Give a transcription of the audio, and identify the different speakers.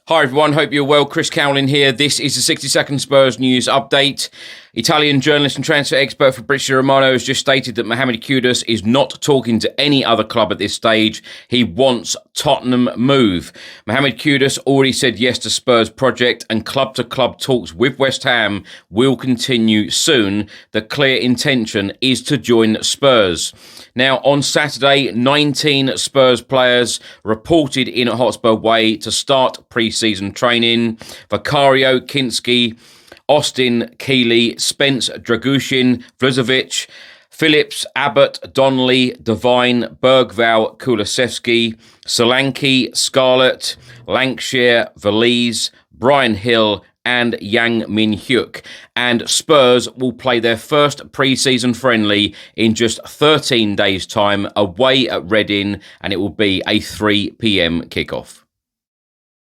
Speaker 1: Hi everyone, hope you're well. Chris Cowlin here. This is the 60-second Spurs news update. Italian journalist and transfer expert Fabrizio Romano has just stated that Mohamed Kudus is not talking to any other club at this stage. He wants Tottenham move. Mohamed Kudus already said yes to Spurs project, and club-to-club talks with West Ham will continue soon. The clear intention is to join Spurs. Now, on Saturday, 19 Spurs players reported in at Hotspur Way to start pre-season training. Vicario, Kinski, Austin, Keeley, Spence, Dragushin, Vluzovic, Phillips, Abbott, Donnelly, Devine, Bergval, Kulusevski, Solanke, Scarlett, Lancashire, Valise, Brian Hill, and Yang Min-hyuk. And Spurs will play their first pre-season friendly in just 13 days' time away at Reading, and it will be a 3 p.m. kickoff.